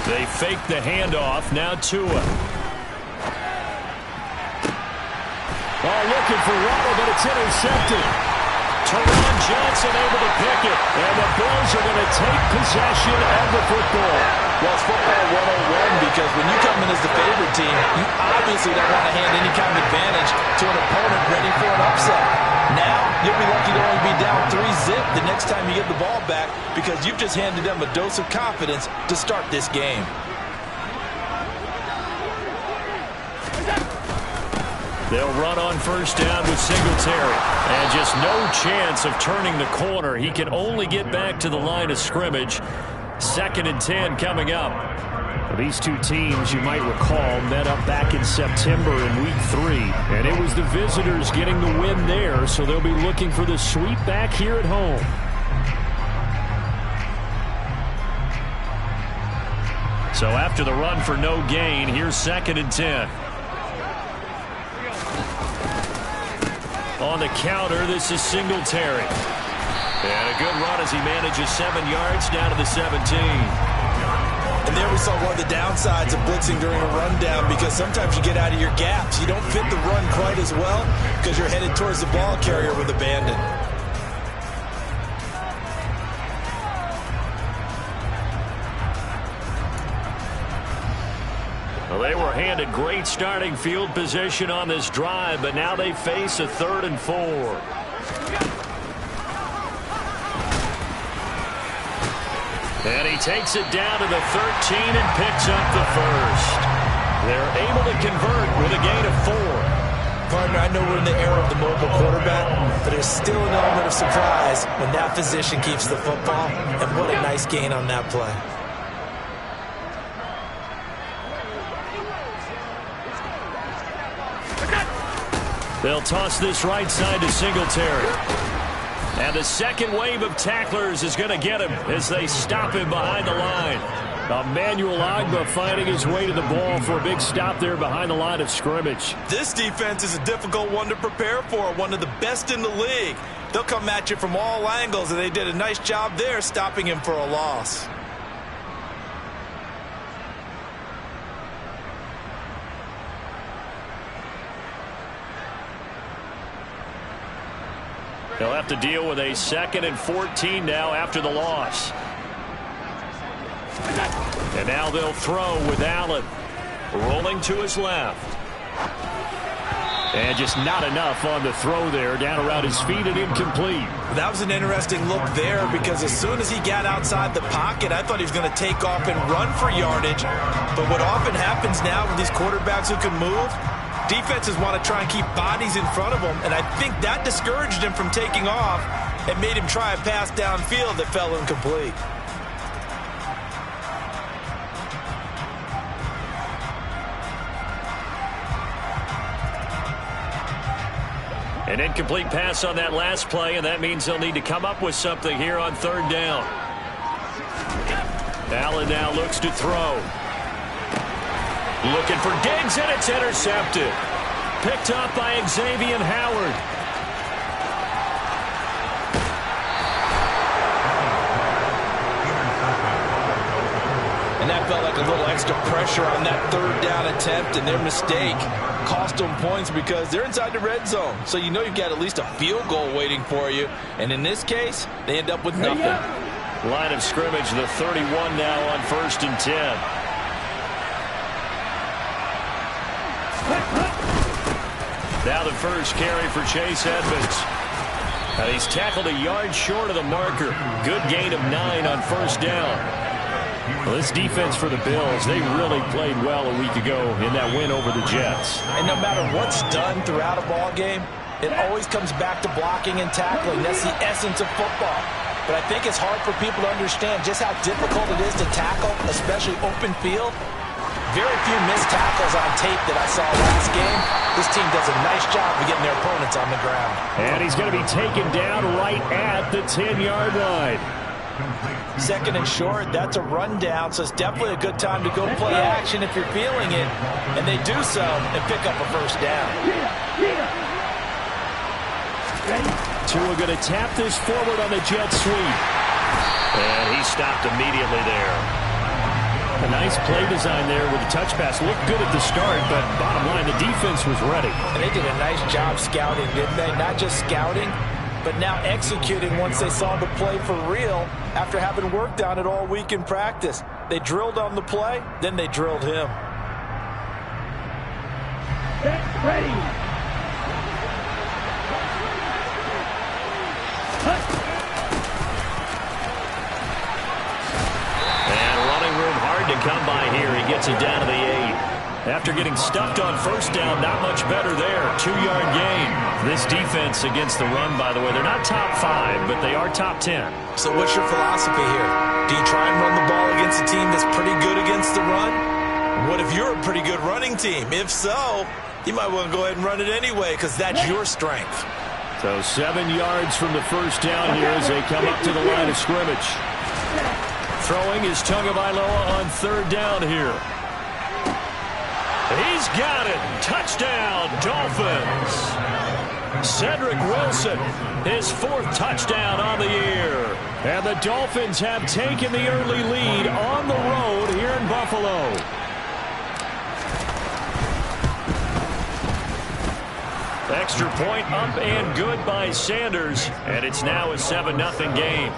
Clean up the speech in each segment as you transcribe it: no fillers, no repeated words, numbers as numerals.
They fake the handoff. Now Tua. Oh, looking for Waddle, but it's intercepted. Teron Johnson able to pick it. And the Bills are going to take possession of the football. Well, it's football 101 because when you come in as the favorite team, you obviously don't want to hand any kind of advantage to an opponent ready for an upset. Now, you'll be lucky to only be down 3-zip the next time you get the ball back because you've just handed them a dose of confidence to start this game. They'll run on first down with Singletary. And just no chance of turning the corner. He can only get back to the line of scrimmage. 2nd and 10 coming up. These two teams, you might recall, met up back in September in Week 3. And it was the visitors getting the win there, so they'll be looking for the sweep back here at home. So after the run for no gain, here's 2nd and 10. On the counter, this is Singletary. And a good run as he manages 7 yards down to the 17. And there we saw one of the downsides of blitzing during a rundown because sometimes you get out of your gaps. You don't fit the run quite as well because you're headed towards the ball carrier with abandon. Well, they were handed great starting field position on this drive, but now they face a 3rd and 4. And he takes it down to the 13 and picks up the first. They're able to convert with a gain of 4. Partner, I know we're in the era of the mobile quarterback, but there's still an element of surprise when that physician keeps the football, and what a nice gain on that play. They'll toss this right side to Singletary. And the second wave of tacklers is going to get him as they stop him behind the line. Emmanuel Ogbah finding his way to the ball for a big stop there behind the line of scrimmage. This defense is a difficult one to prepare for, one of the best in the league. They'll come at you from all angles, and they did a nice job there stopping him for a loss. They'll have to deal with a 2nd and 14 now after the loss. And now they'll throw with Allen. Rolling to his left. And just not enough on the throw there. Down around his feet and incomplete. That was an interesting look there because as soon as he got outside the pocket, I thought he was going to take off and run for yardage. But what often happens now with these quarterbacks who can move, defenses want to try and keep bodies in front of them, and I think that discouraged him from taking off and made him try a pass downfield that fell incomplete. An incomplete pass on that last play, and that means they'll need to come up with something here on 3rd down. Allen now looks to throw. Looking for Diggs, and it's intercepted. Picked up by Xavier Howard. And that felt like a little extra pressure on that 3rd down attempt, and their mistake cost them points because they're inside the red zone. So you know you've got at least a field goal waiting for you. And in this case, they end up with nothing. Line of scrimmage, the 31 now on 1st and 10. Now the first carry for Chase Edmonds. And he's tackled a yard short of the marker. Good gain of 9 on 1st down. Well, this defense for the Bills, they really played well a week ago in that win over the Jets. And no matter what's done throughout a ball game, it always comes back to blocking and tackling. That's the essence of football. But I think it's hard for people to understand just how difficult it is to tackle, especially open field. Very few missed tackles on tape that I saw last game. This team does a nice job of getting their opponents on the ground. And he's going to be taken down right at the 10-yard line. 2nd and short, that's a rundown, so it's definitely a good time to go play action if you're feeling it. And they do so and pick up a 1st down. Tua going to tap this forward on the jet sweep. And he stopped immediately there. A nice play design there with the touch pass. Looked good at the start, but bottom line, the defense was ready. And they did a nice job scouting, didn't they? Not just scouting, but now executing once they saw the play for real after having worked on it all week in practice. They drilled on the play, then they drilled him. Get ready. To come by here. He gets it down to the 8. After getting stuffed on first down, not much better there. 2-yard gain. This defense against the run, by the way, they're not top 5, but they are top 10. So what's your philosophy here? Do you try and run the ball against a team that's pretty good against the run? What if you're a pretty good running team? If so, you might want to go ahead and run it anyway because that's your strength. So 7 yards from the first down here as they come up to the line of scrimmage. Throwing is Tagovailoa on third down here. He's got it. Touchdown, Dolphins. Cedric Wilson, his 4th touchdown on the year. And the Dolphins have taken the early lead on the road here in Buffalo. Extra point up and good by Sanders. And it's now a 7-0 game.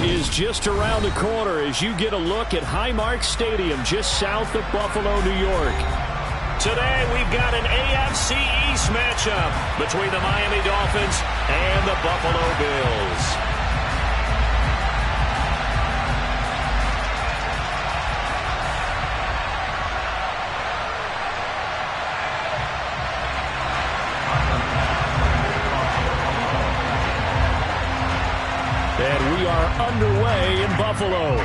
is just around the corner as you get a look at Highmark Stadium just south of Buffalo, New York. Today we've got an AFC East matchup between the Miami Dolphins and the Buffalo Bills. And we are underway in Buffalo.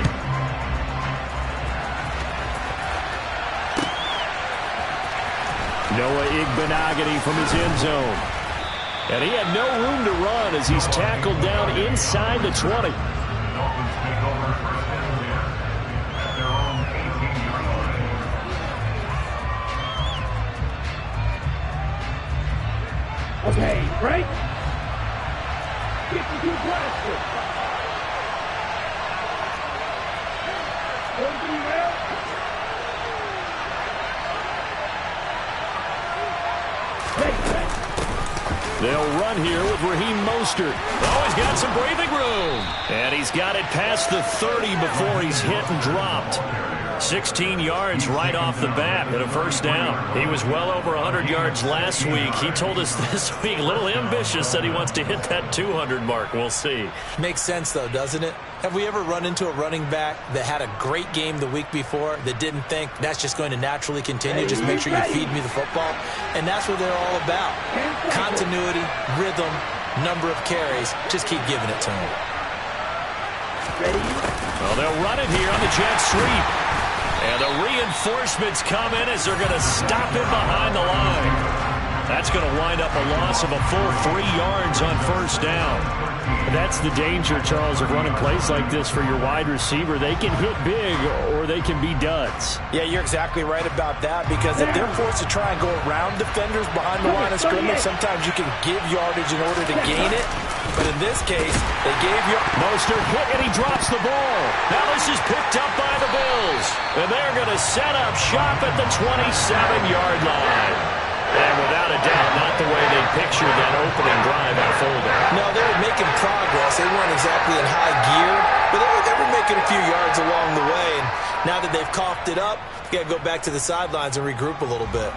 Noah Igbenogany from his end zone. And he had no room to run as he's tackled down inside the 20. Okay, break. 52 blasters. They'll run here with Raheem Mostert. Oh, he's got some breathing room. And he's got it past the 30 before he's hit and dropped. 16 yards right off the bat and a first down. He was well over 100 yards last week. He told us this week, a little ambitious, said he wants to hit that 200 mark. We'll see. Makes sense, though, doesn't it? Have we ever run into a running back that had a great game the week before that didn't think that's just going to naturally continue? Just make sure you feed me the football. And that's what they're all about. Continuity, rhythm, number of carries. Just keep giving it to them. Well, they'll run it here on the jet sweep. And the reinforcements come in as they're going to stop him behind the line. That's going to wind up a loss of a full 3 yards on first down. That's the danger, Charles, of running plays like this for your wide receiver. They can hit big or they can be duds. Yeah, you're exactly right about that, because if they're forced to try and go around defenders behind the line of scrimmage, sometimes you can give yardage in order to gain it. But in this case, they gave you... Mostert hit and he drops the ball. Now this is picked up by the Bills. And they're going to set up shop at the 27-yard line. And without a doubt, not the way they pictured that opening drive unfolding. No, they were making progress. They weren't exactly in high gear, but they were making a few yards along the way. And now that they've coughed it up, you got to go back to the sidelines and regroup a little bit.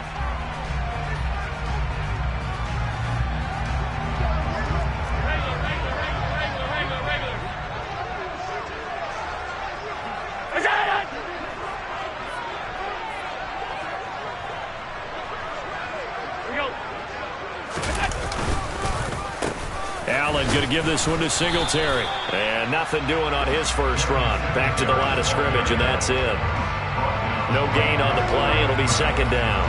Allen going to give this one to Singletary. And nothing doing on his first run. Back to the line of scrimmage, and that's it. No gain on the play. It'll be second down.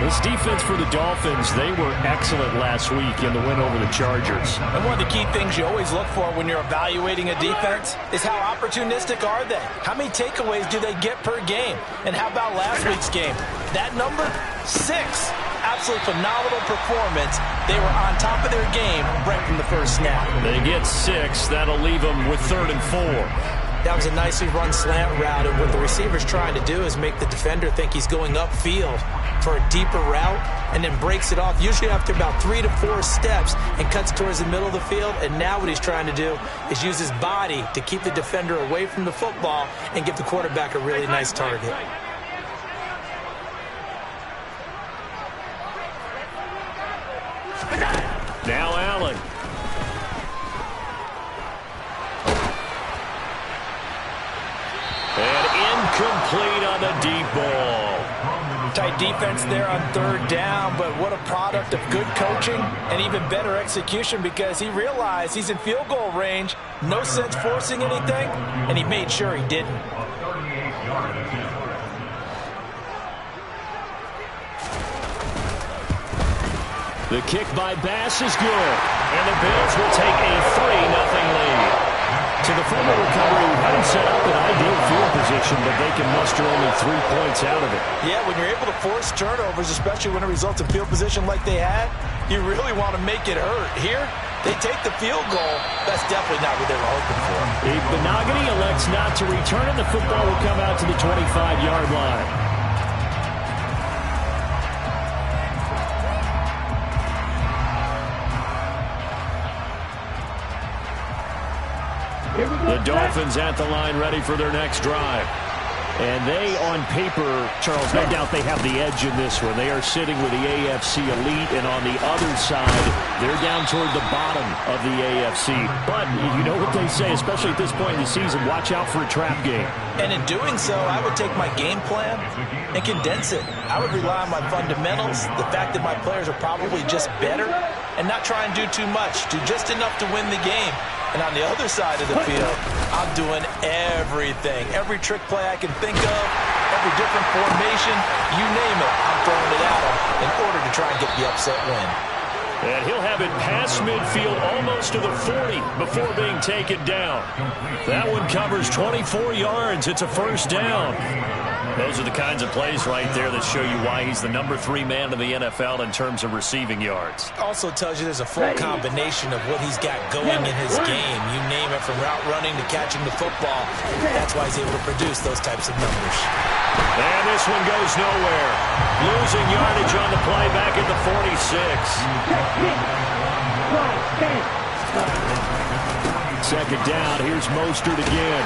This defense for the Dolphins, they were excellent last week in the win over the Chargers. And one of the key things you always look for when you're evaluating a defense is how opportunistic are they? How many takeaways do they get per game? And how about last week's game? That number? 6. Absolutely phenomenal performance. They were on top of their game right from the first snap. They get 6. That'll leave them with 3rd and 4. That was a nicely run slant route, and what the receiver's trying to do is make the defender think he's going upfield for a deeper route and then breaks it off, usually after about 3 to 4 steps, and cuts towards the middle of the field. And now what he's trying to do is use his body to keep the defender away from the football and give the quarterback a really nice target. Now Allen. And incomplete on the deep ball. Tight defense there on 3rd down, but what a product of good coaching and even better execution, because he realized he's in field goal range. No sense forcing anything, and he made sure he didn't. The kick by Bass is good, and the Bills will take a 3-0 lead. To the fumble recovery, hadn't set up an ideal field position, but they can muster only 3 points out of it. Yeah, when you're able to force turnovers, especially when it results in field position like they had, you really want to make it hurt. Here, they take the field goal. That's definitely not what they were hoping for. Igbenogany elects not to return it. The football will come out to the 25-yard line. The Dolphins at the line ready for their next drive. And they, on paper, Charles, no doubt they have the edge in this one. They are sitting with the AFC elite, and on the other side, they're down toward the bottom of the AFC. But you know what they say, especially at this point in the season, watch out for a trap game. And in doing so, I would take my game plan and condense it. I would rely on my fundamentals, the fact that my players are probably just better, and not try and do too much, do just enough to win the game. And on the other side of the field, I'm doing everything. Every trick play I can think of, every different formation, you name it, I'm throwing it at him in order to try and get the upset win. And he'll have it past midfield almost to the 40 before being taken down. That one covers 24 yards. It's a first down. Those are the kinds of plays right there that show you why he's the #3 man in the NFL in terms of receiving yards. Also tells you there's a full combination of what he's got going in his game. You name it, from route running to catching the football. That's why he's able to produce those types of numbers. And this one goes nowhere. Losing yardage on the play back at the 46. Second down, here's Mostert again.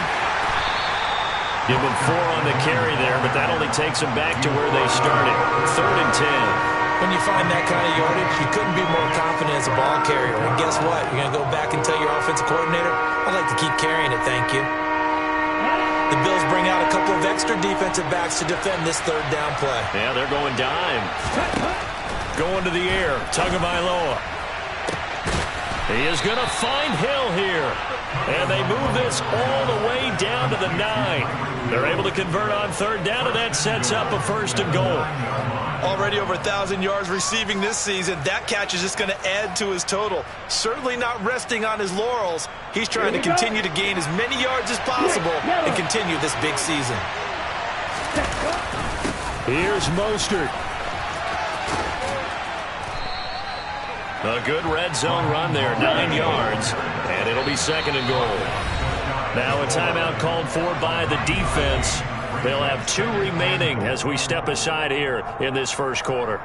Give him 4 on the carry there, but that only takes them back to where they started. 3rd and 10. When you find that kind of yardage, you couldn't be more confident as a ball carrier. And guess what? You're going to go back and tell your offensive coordinator, I'd like to keep carrying it, thank you. The Bills bring out a couple of extra defensive backs to defend this 3rd down play. Yeah, they're going dime. Going to the air. Tagovailoa. He is going to find Hill here. And they move this all the way down to the 9. They're able to convert on 3rd down, and that sets up a 1st and goal. Already over 1,000 yards receiving this season. That catch is just going to add to his total. Certainly not resting on his laurels. He's trying to continue to gain as many yards as possible and continue this big season. Here's Mostert. A good red zone run there, 9 yards, and it'll be 2nd and goal. Now a timeout called for by the defense. They'll have 2 remaining as we step aside here in this first quarter.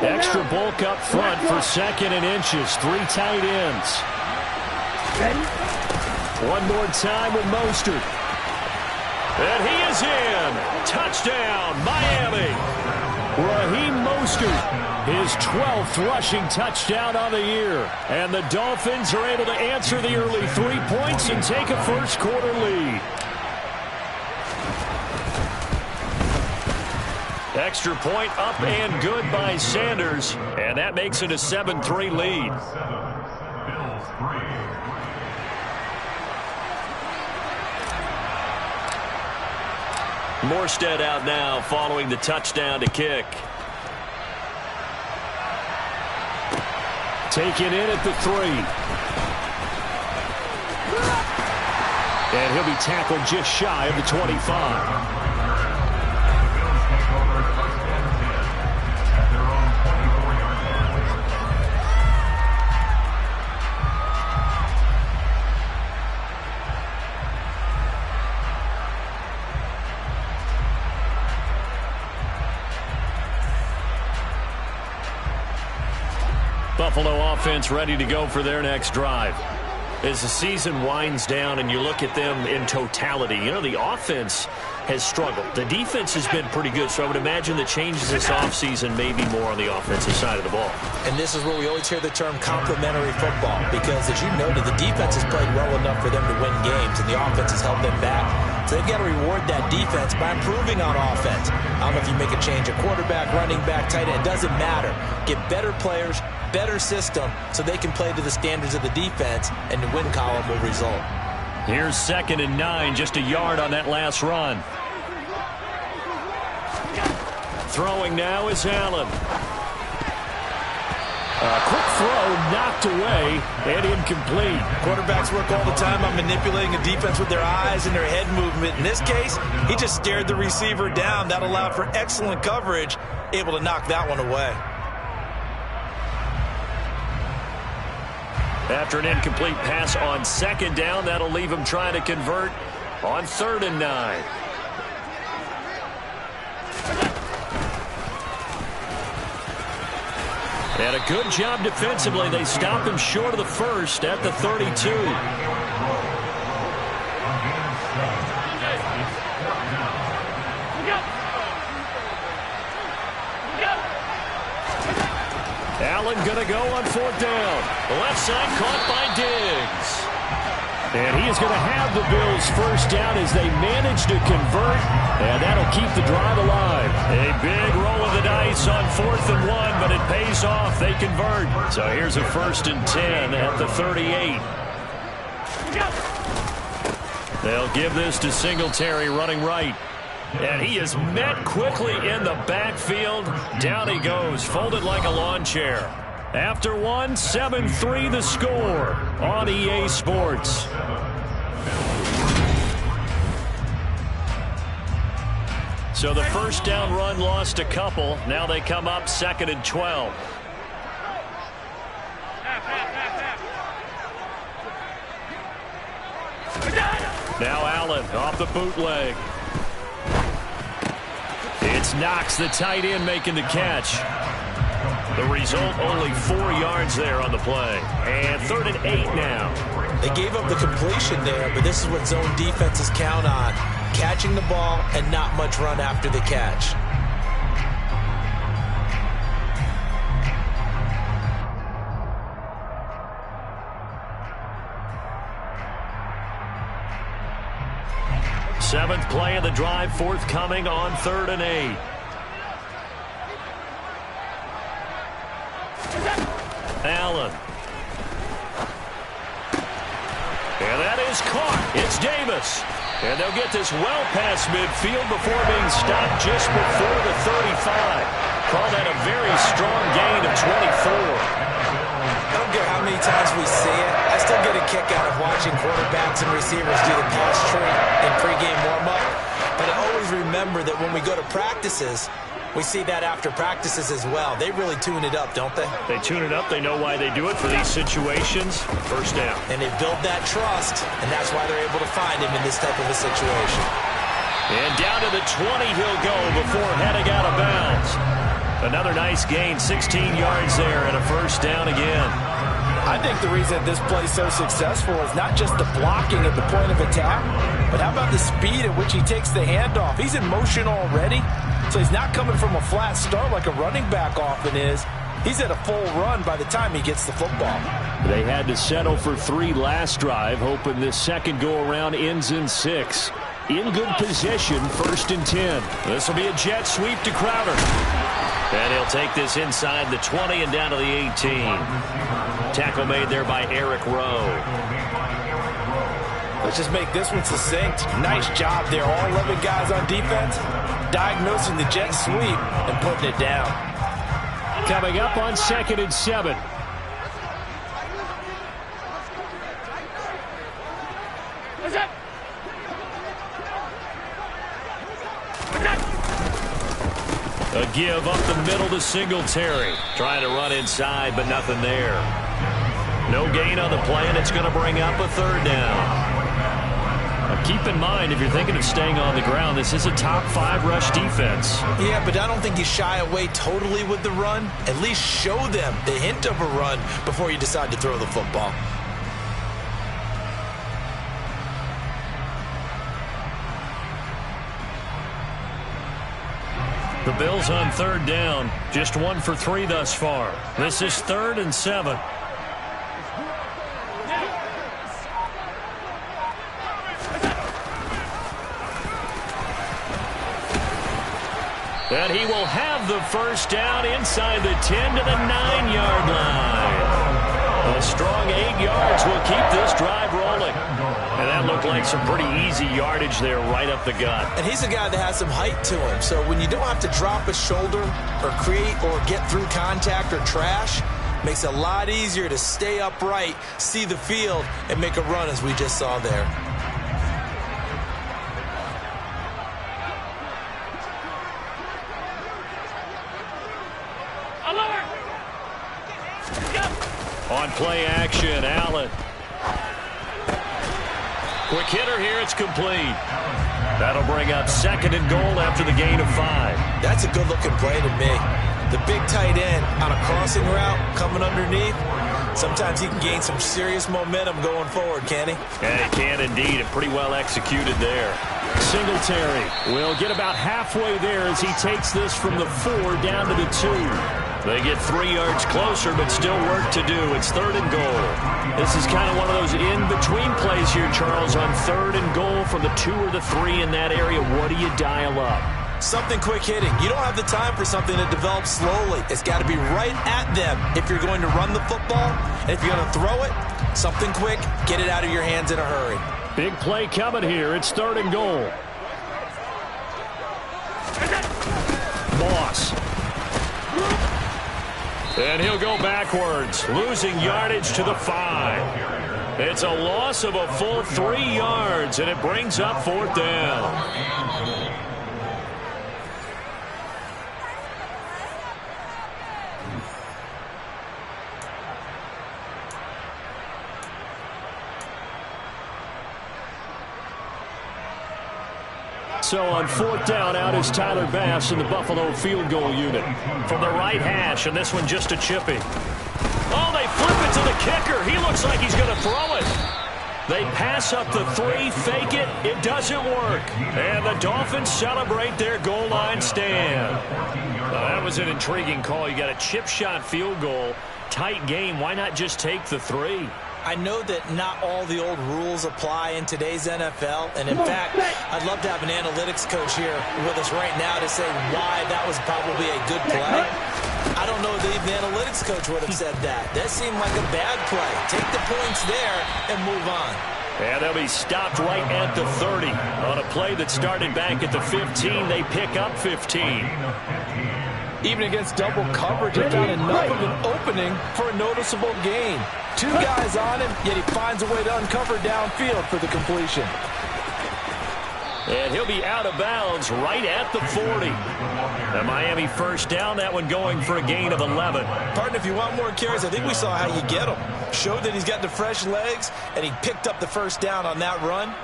Extra bulk up front for 2nd and inches. 3 tight ends. One more time with Mostert. And he is in. Touchdown, Miami. Raheem Mostert, his 12th rushing touchdown on the year. And the Dolphins are able to answer the early 3 points and take a first quarter lead. Extra point up and good by Sanders. And that makes it a 7-3 lead. Morstead out now following the touchdown to kick. Taken in at the 3. And he'll be tackled just shy of the 25. Buffalo offense ready to go for their next drive. As the season winds down and you look at them in totality, you know, the offense has struggled. The defense has been pretty good, so I would imagine the changes this offseason may be more on the offensive side of the ball. And this is where we always hear the term complementary football, because as you noted, the defense has played well enough for them to win games, and the offense has held them back. So they've got to reward that defense by improving on offense. I don't know if you make a change at quarterback, running back, tight end, it doesn't matter. Get better players, better system, so they can play to the standards of the defense, and the win column will result. Here's 2nd and 9, just a yard on that last run. Throwing now is Allen. A quick throw knocked away and incomplete. Quarterbacks work all the time on manipulating a defense with their eyes and their head movement. In this case, he just stared the receiver down. That allowed for excellent coverage, able to knock that one away. After an incomplete pass on 2nd down, that'll leave him trying to convert on 3rd and 9. And a good job defensively. They stopped him short of the first at the 32. Allen going to go on fourth down. The left side caught by Diggs. And he is going to have the Bills first down as they manage to convert. And that'll keep the drive alive. A big roll of the dice on 4th and 1, but it pays off. They convert. So here's a 1st and 10 at the 38. They'll give this to Singletary running right. And he is met quickly in the backfield. Down he goes, folded like a lawn chair. After one, 7-3 the score on EA Sports. So the first down run lost a couple. Now they come up 2nd and 12. Now Allen off the bootleg. It's Knox, the tight end, making the catch. The result, only 4 yards there on the play. And 3rd and 8 now. They gave up the completion there, but this is what zone defenses count on. Catching the ball and not much run after the catch. Seventh play of the drive, forthcoming on 3rd and 8. Allen. And that is caught. It's Davis. And they'll get this well past midfield before being stopped just before the 35. Call that a very strong gain of 24. I don't care how many times we see it. I still get a kick out of watching quarterbacks and receivers do the pass tree in pregame warm-up. But I always remember that when we go to practices, we see that after practices as well. They really tune it up, don't they? They tune it up. They know why they do it for these situations. First down. And they build that trust, and that's why they're able to find him in this type of a situation. And down to the 20 he'll go before heading out of bounds. Another nice gain, 16 yards there, and a first down again. I think the reason this play is so successful is not just the blocking at the point of attack, but how about the speed at which he takes the handoff? He's in motion already, so he's not coming from a flat start like a running back often is. He's at a full run by the time he gets the football. They had to settle for 3 last drive, hoping this second go-around ends in 6. In good position, 1st and 10. This will be a jet sweep to Crowder. And he'll take this inside the 20 and down to the 18. Tackle made there by Eric Rowe. Let's just make this one succinct. Nice job there. All 11 guys on defense diagnosing the jet sweep and putting it down. Coming up on 2nd and 7. A give up the middle to Singletary. Trying to run inside, but nothing there. No gain on the play, and it's going to bring up a 3rd down. Now keep in mind, if you're thinking of staying on the ground, this is a top 5 rush defense. Yeah, but I don't think you shy away totally with the run. At least show them the hint of a run before you decide to throw the football. The Bills on 3rd down, just 1 for 3 thus far. This is 3rd and 7. And he will have the first down inside the 10 to the 9-yard line. A strong 8 yards will keep this drive rolling. And that looked like some pretty easy yardage there right up the gut. And he's a guy that has some height to him. So when you don't have to drop a shoulder or create or get through contact or trash, makes it a lot easier to stay upright, see the field, and make a run as we just saw there. On play action, Allen. Quick hitter here, it's complete. That'll bring up 2nd and goal after the gain of 5. That's a good-looking play to me. The big tight end on a crossing route coming underneath, sometimes he can gain some serious momentum going forward, can he? Yeah, he can indeed, and pretty well executed there. Singletary will get about halfway there as he takes this from the 4 down to the 2. They get 3 yards closer, but still work to do. It's 3rd and goal. This is kind of one of those in-between plays here, Charles, on 3rd and goal from the 2 or the 3 in that area. What do you dial up? Something quick hitting. You don't have the time for something that develops slowly. It's got to be right at them if you're going to run the football. And if you're going to throw it, something quick, get it out of your hands in a hurry. Big play coming here. It's 3rd and goal. Moss. And he'll go backwards, losing yardage to the 5. It's a loss of a full 3 yards, and it brings up 4th down. So on 4th down, out is Tyler Bass in the Buffalo field goal unit. From the right hash, and this one just a chippy. Oh, they flip it to the kicker. He looks like he's going to throw it. They pass up the 3, fake it. It doesn't work. And the Dolphins celebrate their goal line stand. That was an intriguing call. You got a chip shot field goal. Tight game. Why not just take the 3? I know that not all the old rules apply in today's NFL, and in fact, I'd love to have an analytics coach here with us right now to say why that was probably a good play. I don't know that even the analytics coach would have said that. That seemed like a bad play. Take the points there and move on. And they'll be stopped right at the 30. On a play that started back at the 15, they pick up 15. Even against double coverage, he found enough of an opening for a noticeable gain. 2 guys on him, yet he finds a way to uncover downfield for the completion. And he'll be out of bounds right at the 40. The Miami first down, that one going for a gain of 11. Partner, if you want more carries, I think we saw how you get him. Showed that he's got the fresh legs, and he picked up the first down on that run.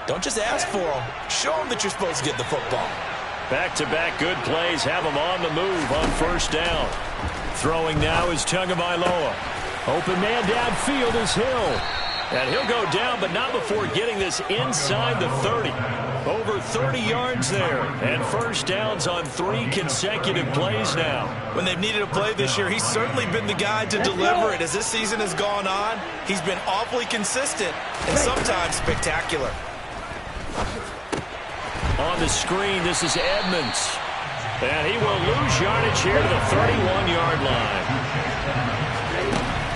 Don't just ask for him. Show him that you're supposed to get the football. Back-to-back good plays have him on the move on first down. Throwing now is Tagovailoa. Open man downfield is Hill. And he'll go down, but not before getting this inside the 30. Over 30 yards there. And first downs on 3 consecutive plays now. When they've needed a play this year, he's certainly been the guy to deliver it. As this season has gone on, he's been awfully consistent and sometimes spectacular. On the screen, this is Edmonds. And he will lose yardage here to the 31-yard line.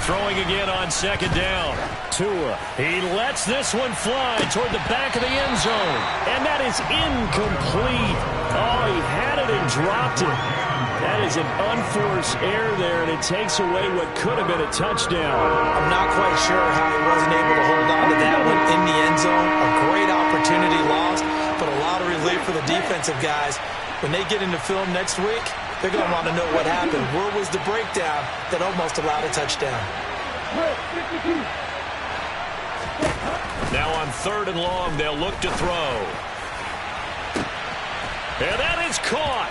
Throwing again on second down. Tua. He lets this one fly toward the back of the end zone. And that is incomplete. Oh, he had it and dropped it. That is an unforced error there, and it takes away what could have been a touchdown. I'm not quite sure how he wasn't able to hold on to that one in the end zone. A great opportunity lost, but a lot of relief for the defensive guys. When they get into film next week, they're going to want to know what happened. Where was the breakdown that almost allowed a touchdown? Now on 3rd and long, they'll look to throw. And that is caught.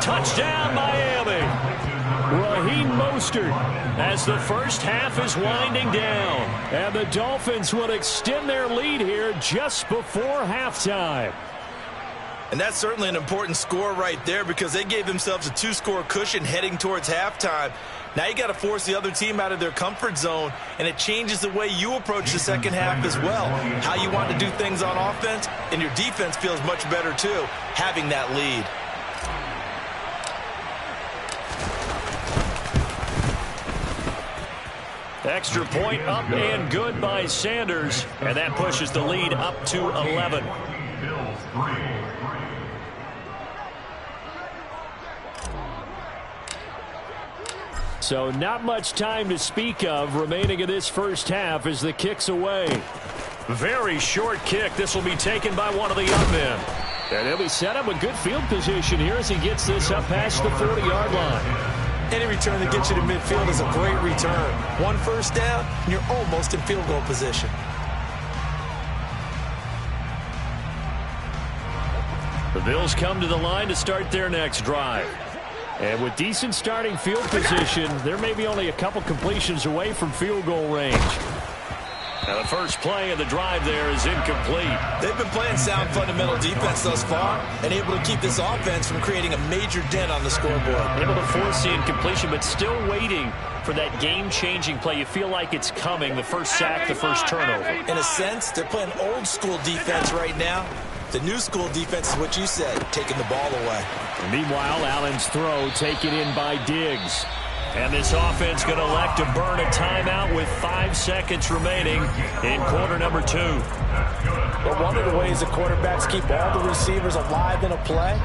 Touchdown, Miami. Raheem Mostert. As the first half is winding down. And the Dolphins will extend their lead here just before halftime. And that's certainly an important score right there because they gave themselves a 2-score cushion heading towards halftime. Now you got to force the other team out of their comfort zone, and it changes the way you approach the second half as well. How you want to do things on offense, and your defense feels much better too, having that lead. Extra point up and good by Sanders, and that pushes the lead up to 11. So not much time to speak of remaining in this first half as the kick's away. Very short kick. This will be taken by one of the young men. And he'll be set up with good field position here as he gets this up past the 40-yard line. Any return that gets you to midfield is a great return. 1 first down, and you're almost in field goal position. The Bills come to the line to start their next drive. And with decent starting field position, they're maybe only a couple completions away from field goal range. And the first play of the drive there is incomplete. They've been playing sound fundamental defense thus far and able to keep this offense from creating a major dent on the scoreboard. Able to force the incompletion, but still waiting for that game-changing play. You feel like it's coming, the first sack, the first turnover. In a sense, they're playing old-school defense right now. The new-school defense is what you said, taking the ball away. And meanwhile, Allen's throw taken in by Diggs. And this offense going to elect to burn a timeout with 5 seconds remaining in quarter number 2. But one of the ways the quarterbacks keep all the receivers alive in a play,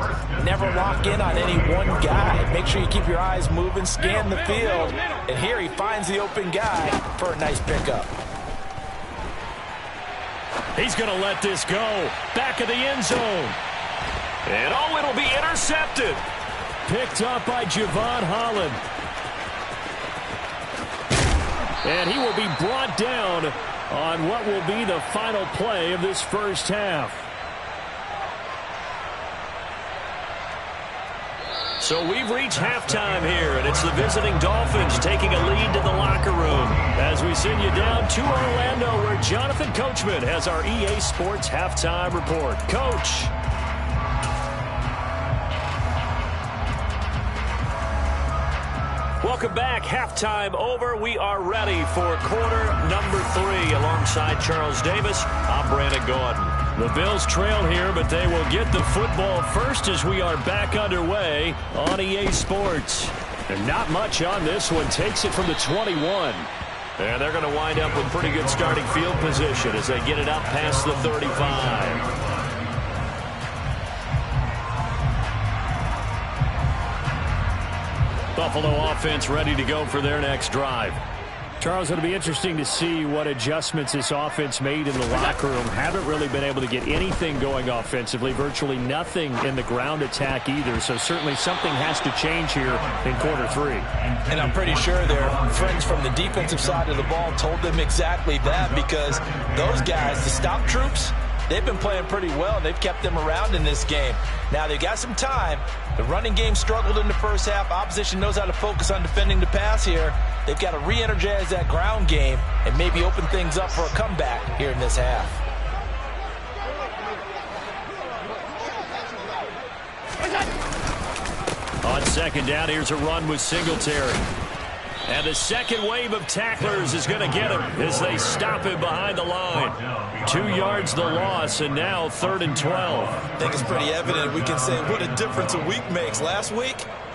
never lock in on any one guy. Make sure you keep your eyes moving, scan the field. And here he finds the open guy for a nice pickup. He's going to let this go. Back of the end zone. And oh, it'll be intercepted. Picked up by Javon Holland. And he will be brought down on what will be the final play of this first half. So we've reached halftime here, and it's the visiting Dolphins taking a lead to the locker room as we send you down to Orlando, where Jonathan Coachman has our EA Sports halftime report. Coach. Welcome back. Halftime over. We are ready for quarter number 3. Alongside Charles Davis, I'm Brandon Gordon. The Bills trail here, but they will get the football first as we are back underway on EA Sports. And not much on this one. Takes it from the 21. And they're going to wind up with pretty good starting field position as they get it up past the 35. Buffalo offense ready to go for their next drive. Charles, it'll be interesting to see what adjustments this offense made in the locker room. Haven't really been able to get anything going offensively, virtually nothing in the ground attack either. So certainly something has to change here in quarter 3. And I'm pretty sure their friends from the defensive side of the ball told them exactly that, because those guys, the stop troops, they've been playing pretty well. They've kept them around in this game. Now, they've got some time. The running game struggled in the first half. Opposition knows how to focus on defending the pass here. They've got to re-energize that ground game and maybe open things up for a comeback here in this half. On second down, here's a run with Singletary. And the second wave of tacklers is going to get him as they stop him behind the line. 2 yards the loss, and now 3rd and 12. I think it's pretty evident. We can say what a difference a week makes. Last week,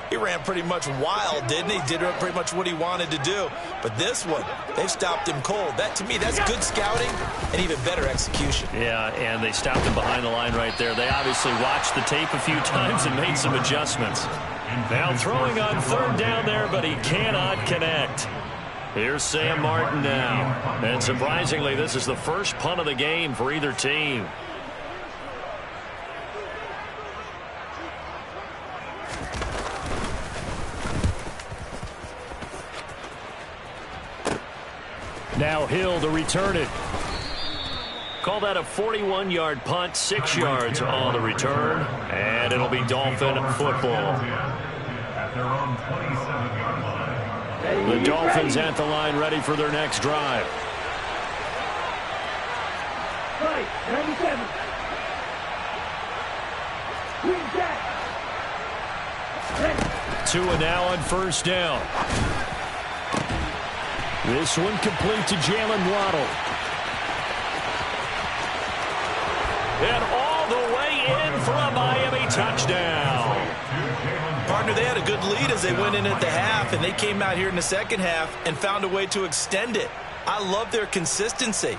he ran pretty much wild, didn't he? Did pretty much what he wanted to do. But this one, they've stopped him cold. That, to me, that's good scouting and even better execution. Yeah, and they stopped him behind the line right there. They obviously watched the tape a few times and made some adjustments. Now throwing on 3rd down there, but he cannot connect. Here's Sam Martin now. And surprisingly, this is the first punt of the game for either team. Now Hill to return it. Call that a 41-yard punt, 6 yards on the return, and it'll be Dolphin football. The Dolphins at the line, ready for their next drive. Right, 97. Green Jack. Tua now on 1st down. This one complete to Jalen Waddle. And all the way in for a Miami touchdown. Partner, they had a good lead as they went in at the half, and they came out here in the second half and found a way to extend it. I love their consistency.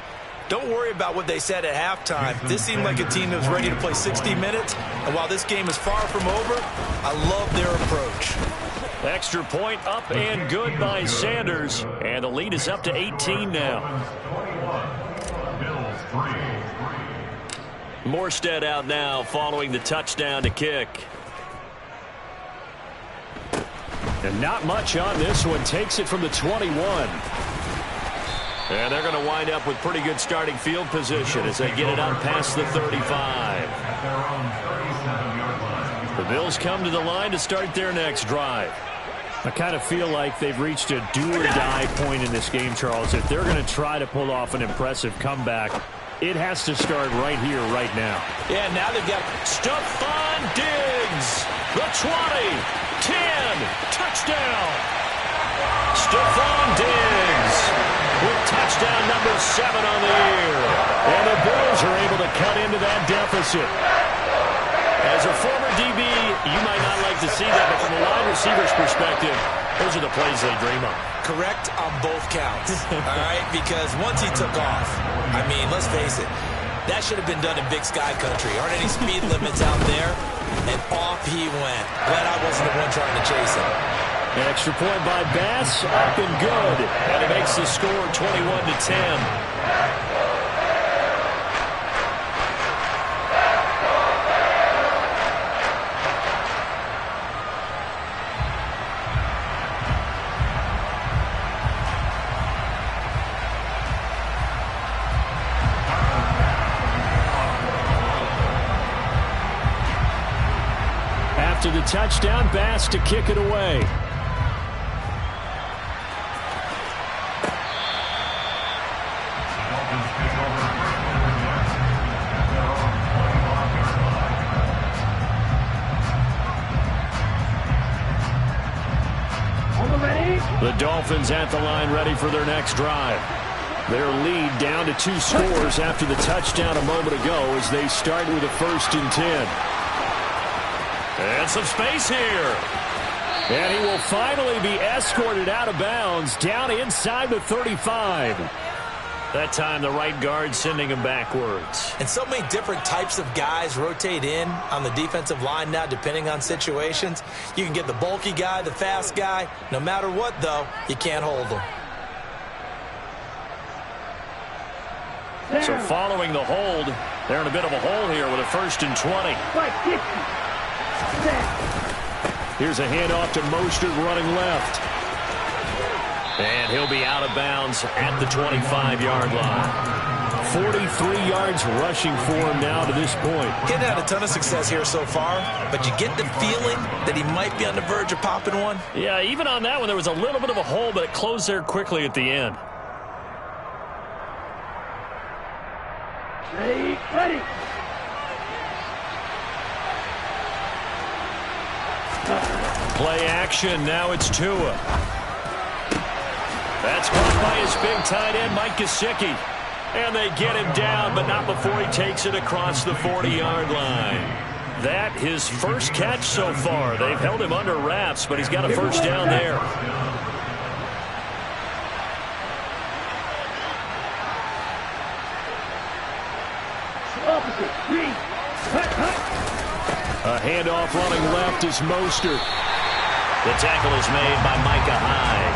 Don't worry about what they said at halftime. This seemed like a team that was ready to play 60 minutes, and while this game is far from over, I love their approach. Extra point up and good by Sanders, and the lead is up to 18 now. Morstead out now following the touchdown to kick. And not much on this one. Takes it from the 21. And they're going to wind up with pretty good starting field position as they get it up past the 35. The Bills come to the line to start their next drive. I kind of feel like they've reached a do-or-die point in this game, Charles. If they're going to try to pull off an impressive comeback, it has to start right here, right now. Yeah, now they've got Stephon Diggs, the 20, 10, touchdown. Stephon Diggs with touchdown number 7 on the year. And the Bills are able to cut into that deficit. As a former DB, you might not like to see that, but from a wide receiver's perspective, those are the plays they dream of. correct on both counts, all right? Because once he took off, I mean, let's face it, that should have been done in Big Sky Country. Aren't any speed limits out there? And off he went. Glad I wasn't the one trying to chase him. An extra point by Bass, up and good. And it makes the score 21-10. After the touchdown, Bass to kick it away. The Dolphins at the line ready for their next drive. Their lead down to 2 scores after the touchdown a moment ago as they start with a 1st and 10. And some space here. And he will finally be escorted out of bounds down inside the 35. That time the right guard sending him backwards. And so many different types of guys rotate in on the defensive line now depending on situations. You can get the bulky guy, the fast guy. No matter what, though, you can't hold them. So following the hold, they're in a bit of a hole here with a 1st and 20. Here's a handoff to Mostert running left. And he'll be out of bounds at the 25-yard line. 43 yards rushing for him now to this point. Getting had a ton of success here so far, but you get the feeling that he might be on the verge of popping one. Yeah, even on that one, there was a little bit of a hole, but it closed there quickly at the end. Ready. Play action. Now it's Tua. That's caught by his big tight end, Mike Gesicki. And they get him down, but not before he takes it across the 40-yard line. That his first catch so far. They've held him under wraps, but he's got a 1st down there. A handoff running left is Mostert. The tackle is made by Micah Hyde.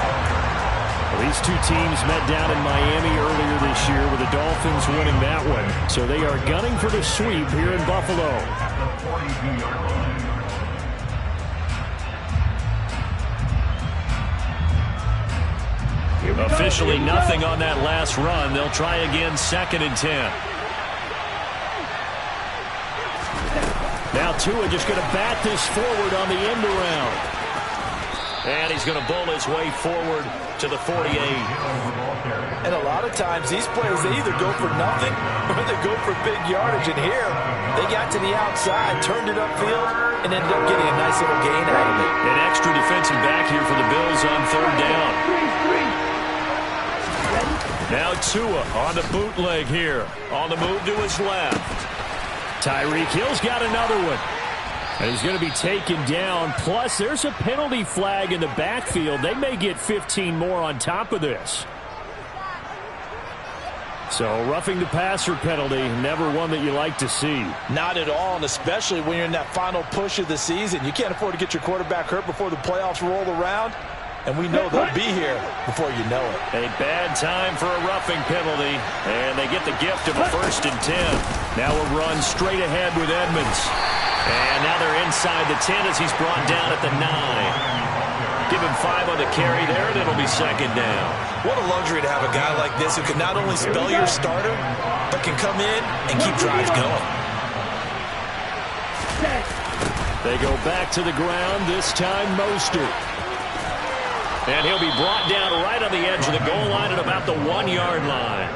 Well, these two teams met down in Miami earlier this year with the Dolphins winning that one. So they are gunning for the sweep here in Buffalo. Officially nothing on that last run. They'll try again 2nd and 10. Now Tua just going to bat this forward on the end around. And he's going to bowl his way forward to the 48. And a lot of times these plays, they either go for nothing or they go for big yardage. And here, they got to the outside, turned it upfield, and ended up getting a nice little gain out of it. An extra defensive back here for the Bills on 3rd down. Now Tua on the bootleg here. On the move to his left. Tyreek Hill's got another one. And he's going to be taken down. Plus, there's a penalty flag in the backfield. They may get 15 more on top of this. So, roughing the passer penalty, never one that you like to see. Not at all, and especially when you're in that final push of the season. You can't afford to get your quarterback hurt before the playoffs roll around. And we know they'll be here before you know it. A bad time for a roughing penalty. And they get the gift of a 1st and 10. Now a run straight ahead with Edmonds. And now they're inside the 10 as he's brought down at the 9. Give him 5 on the carry there, and it'll be 2nd down. What a luxury to have a guy like this who can not only spell your starter, but can come in and keep drives going. They go back to the ground, this time Mostert. And he'll be brought down right on the edge of the goal line at about the 1-yard line.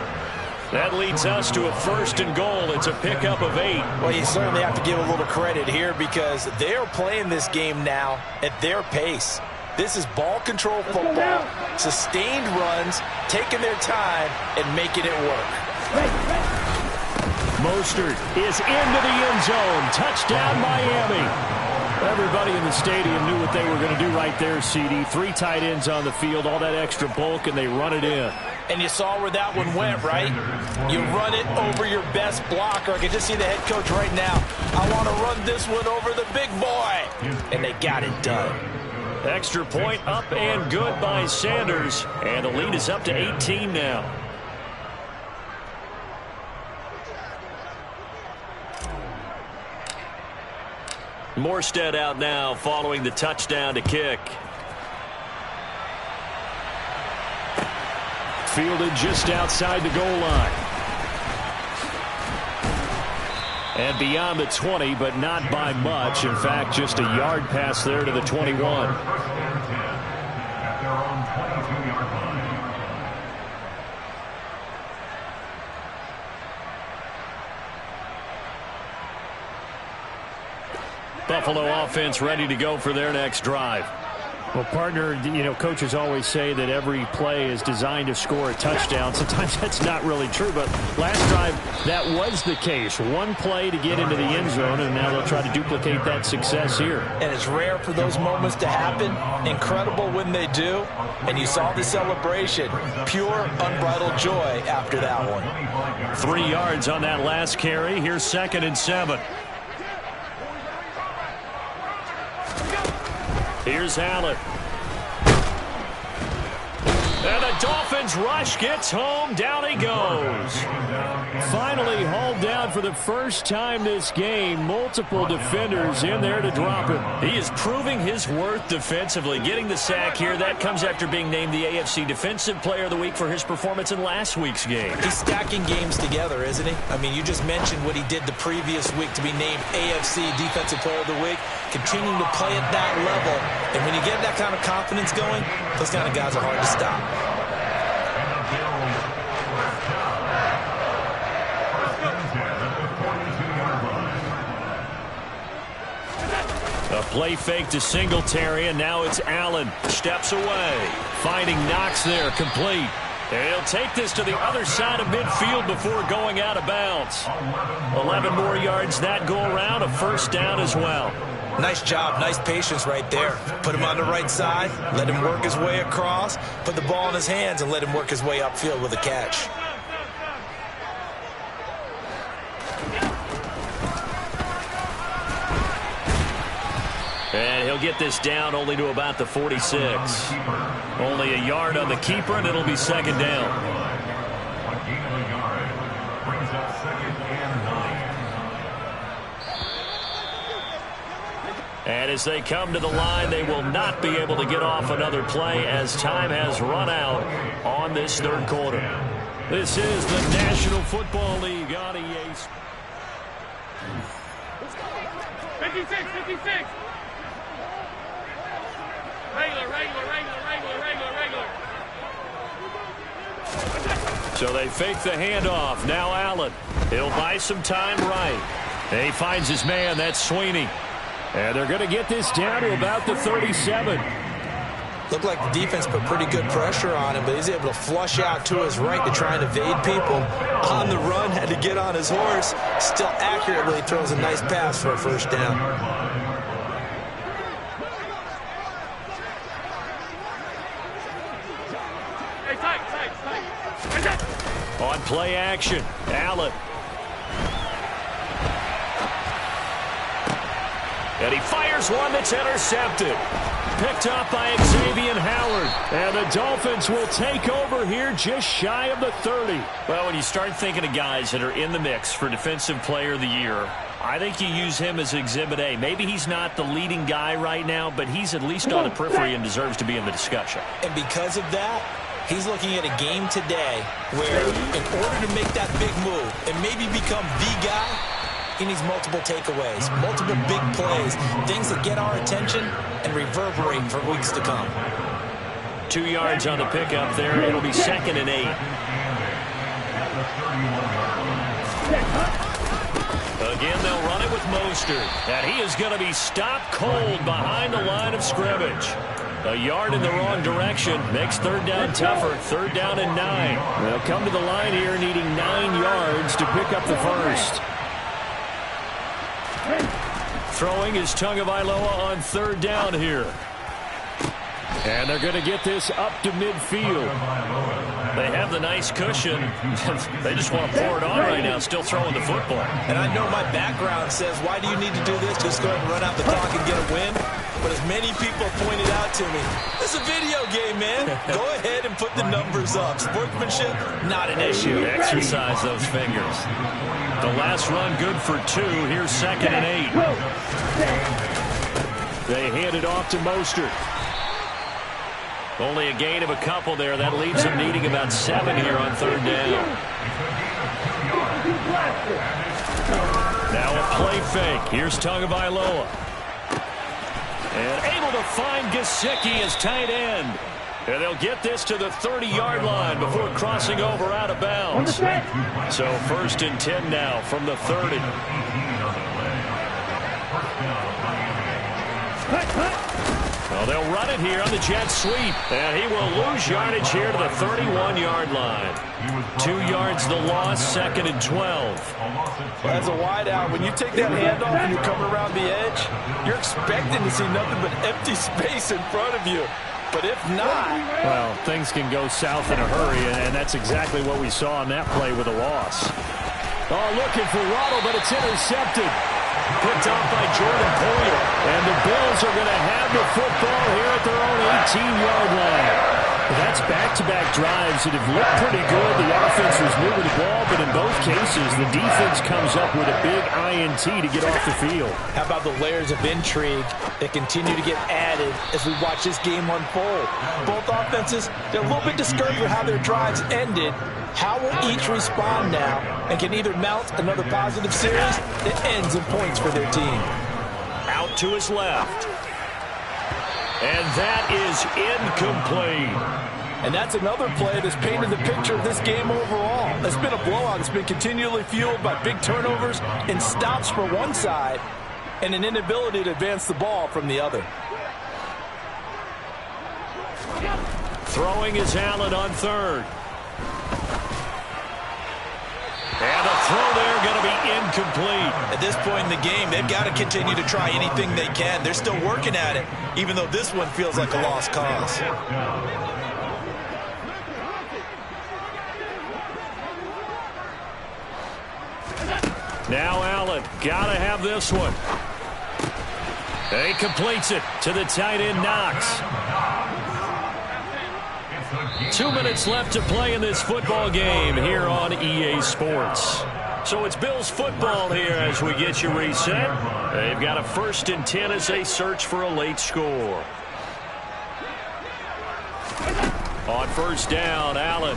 That leads us to a 1st and goal. It's a pickup of 8. Well, you certainly have to give a little credit here because they are playing this game now at their pace. This is ball control football, sustained runs, taking their time and making it work. Mostert is into the end zone. Touchdown, Miami. Everybody in the stadium knew what they were going to do right there, CD. 3 tight ends on the field, all that extra bulk, and they run it in. And you saw where that one went, right? You run it over your best blocker. I can just see the head coach right now. I want to run this one over the big boy. And they got it done. Extra point up and good by Sanders. And the lead is up to 18 now. Morstead out now following the touchdown to kick. Fielded just outside the goal line. And beyond the 20, but not by much. In fact, just a yard pass there to the 21. Buffalo offense ready to go for their next drive. Well, partner, you know, coaches always say that every play is designed to score a touchdown. Sometimes that's not really true, but last drive, that was the case. One play to get into the end zone, and now they'll try to duplicate that success here. And it's rare for those moments to happen. Incredible when they do. And you saw the celebration. Pure, unbridled joy after that one. 3 yards on that last carry. Here's 2nd and 7. Here's Allen. And the Dolphins rush gets home. Down he goes. Finally hauled down for the first time this game. Multiple defenders in there to drop him. He is proving his worth defensively. Getting the sack here. That comes after being named the AFC Defensive Player of the Week for his performance in last week's game. He's stacking games together, isn't he? I mean, you just mentioned what he did the previous week to be named AFC Defensive Player of the Week. Continuing to play at that level. And when you get that kind of confidence going, those kind of guys are hard to stop. A play fake to Singletary, and now it's Allen. Steps away. Finding Knox there, complete. And he'll take this to the other side of midfield before going out of bounds. 11 more yards that go around, a 1st down as well. Nice job, nice patience right there. Put him on the right side, let him work his way across, put the ball in his hands, and let him work his way upfield with a catch. And he'll get this down only to about the 46. Only a yard on the keeper, and it'll be 2nd down. And as they come to the line, they will not be able to get off another play as time has run out on this 3rd quarter. This is the National Football League on EA. 56. Regular. So they fake the handoff. Now Allen. He'll buy some time right. And he finds his man. That's Sweeney. And they're going to get this down to about the 37. Looked like the defense put pretty good pressure on him, but he's able to flush out to his right to try and evade people. On the run, had to get on his horse. Still accurately throws a nice pass for a 1st down. On play action, Allen. And he fires one that's intercepted. Picked up by Xavier Howard. And the Dolphins will take over here just shy of the 30. Well, when you start thinking of guys that are in the mix for Defensive Player of the Year, I think you use him as Exhibit A. Maybe he's not the leading guy right now, but he's at least on the periphery and deserves to be in the discussion. And because of that, he's looking at a game today where in order to make that big move and maybe become the guy, he needs multiple takeaways, multiple big plays, things that get our attention and reverberate for weeks to come. 2 yards on the pickup there. It'll be 2nd and 8. Again, they'll run it with Mostert. And he is going to be stopped cold behind the line of scrimmage. A yard in the wrong direction makes 3rd down tougher. 3rd down and 9. They'll come to the line here needing 9 yards to pick up the first. Throwing is Tagovailoa on 3rd down here. And they're going to get this up to midfield. They have the nice cushion. They just want to pour it on right now, still throwing the football. And I know my background says, why do you need to do this? Just go ahead and run out the clock and get a win. But as many people pointed out to me, it's a video game, man. Go ahead and put the numbers up. Sportsmanship, not an issue. Exercise those fingers. The last run good for 2. Here's 2nd and 8. They hand it off to Mostert. Only a gain of a couple there. That leaves them needing about 7 here on 3rd down. Now a play fake. Here's Tagovailoa. And able to find Gesicki as tight end. And they'll get this to the 30-yard line before crossing over out of bounds. So 1st and 10 now from the 30. Well, they'll run it here on the jet sweep. And he will lose yardage here to the 31-yard line. 2 yards the loss, 2nd and 12. Well, as a wideout, when you take that handoff and you're coming around the edge, you're expecting to see nothing but empty space in front of you. But if not... Well, things can go south in a hurry, and that's exactly what we saw on that play with a loss. Oh, looking for Waddle, but it's intercepted. Picked off by Jordan Poyer. And the Bills are going to have the football here at their own 18-yard line. That's back-to-back drives that have looked pretty good. The offense was moving the ball, but in both cases, the defense comes up with a big INT to get off the field. How about the layers of intrigue that continue to get added as we watch this game unfold? Both offenses, they're a little bit discouraged with how their drives ended. How will each respond now and can either mount another positive series that ends in points for their team? Out to his left. And that is incomplete. And that's another play that's painted the picture of this game overall. It's been a blowout. It's been continually fueled by big turnovers and stops for one side and an inability to advance the ball from the other. Throwing is Allen on 3rd. And the throw there going to be incomplete. At this point in the game, they've got to continue to try anything they can. They're still working at it, even though this one feels like a lost cause. Now Allen, got to have this one. He completes it to the tight end, Knox. 2 minutes left to play in this football game here on EA Sports. So it's Bills football here as we get you reset. They've got a 1st and 10 as they search for a late score. On 1st down, Allen.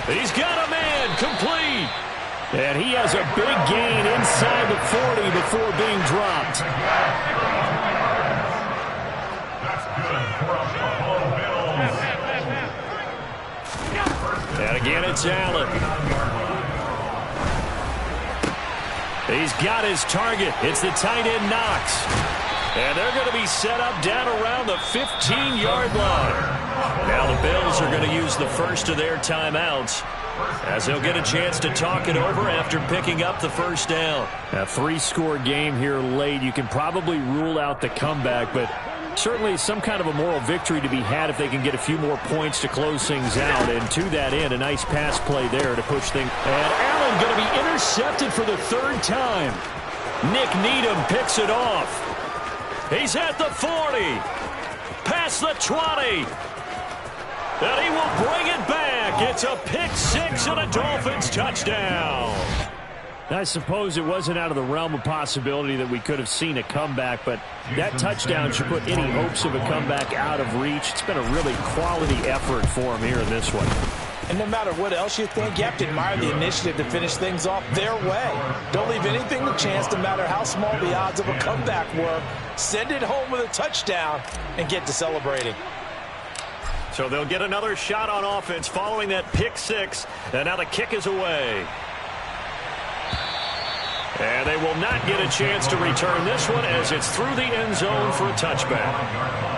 He's got a man, complete. And he has a big gain inside the 40 before being dropped. And again, it's Allen. He's got his target. It's the tight end, Knox. And they're going to be set up down around the 15-yard line. Now the Bills are going to use the first of their timeouts as they'll get a chance to talk it over after picking up the 1st down. A 3-score game here late. You can probably rule out the comeback, but certainly some kind of a moral victory to be had if they can get a few more points to close things out. And to that end, a nice pass play there to push things. And Allen going to be intercepted for the 3rd time. Nick Needham picks it off. He's at the 40. Past the 20. And he will bring it back. It's a pick 6 and a Dolphins touchdown. I suppose it wasn't out of the realm of possibility that we could have seen a comeback, but that touchdown should put any hopes of a comeback out of reach. It's been a really quality effort for him here in this one. And no matter what else you think, you have to admire the initiative to finish things off their way. Don't leave anything to chance, no matter how small the odds of a comeback were. Send it home with a touchdown and get to celebrating. So they'll get another shot on offense following that pick six. And now the kick is away. And they will not get a chance to return this one as it's through the end zone for a touchback.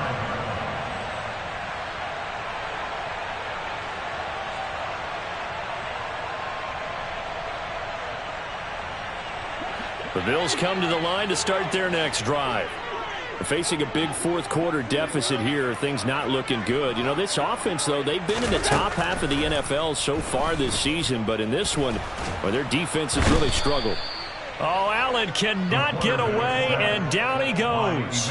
The Bills come to the line to start their next drive. Facing a big fourth quarter deficit here, things not looking good. You know, this offense, though, they've been in the top half of the NFL so far this season, but in this one, well, their defense has really struggled. Oh, Allen cannot get away, and down he goes.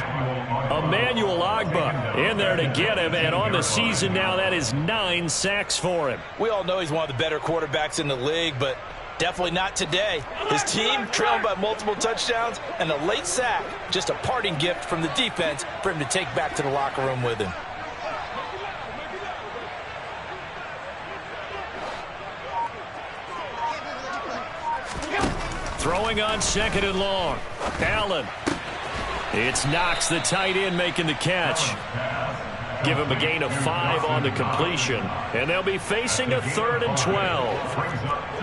Emmanuel Ogbah in there to get him, and on the season now, that is 9 sacks for him. We all know he's one of the better quarterbacks in the league, but definitely not today. His team trailing by multiple touchdowns, and a late sack, just a parting gift from the defense for him to take back to the locker room with him. Throwing on second and long. Allen. It's Knox, the tight end, making the catch. Give him a gain of 5 on the completion. And they'll be facing a 3rd and 12.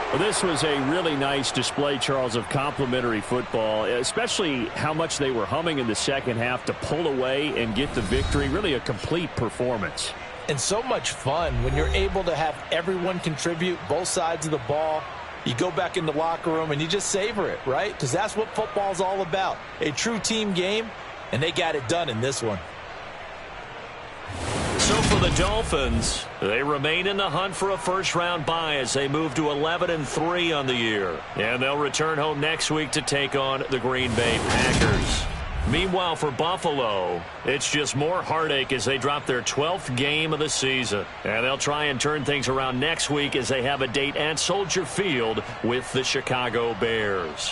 Well, this was a really nice display, Charles, of complimentary football, especially how much they were humming in the second half to pull away and get the victory. Really a complete performance. And so much fun when you're able to have everyone contribute, both sides of the ball. You go back in the locker room and you just savor it, right? Because that's what football's all about. A true team game, and they got it done in this one. So for the Dolphins, they remain in the hunt for a first-round bye as they move to 11-3 on the year. And they'll return home next week to take on the Green Bay Packers. Meanwhile, for Buffalo, it's just more heartache as they drop their 12th game of the season. And they'll try and turn things around next week as they have a date at Soldier Field with the Chicago Bears.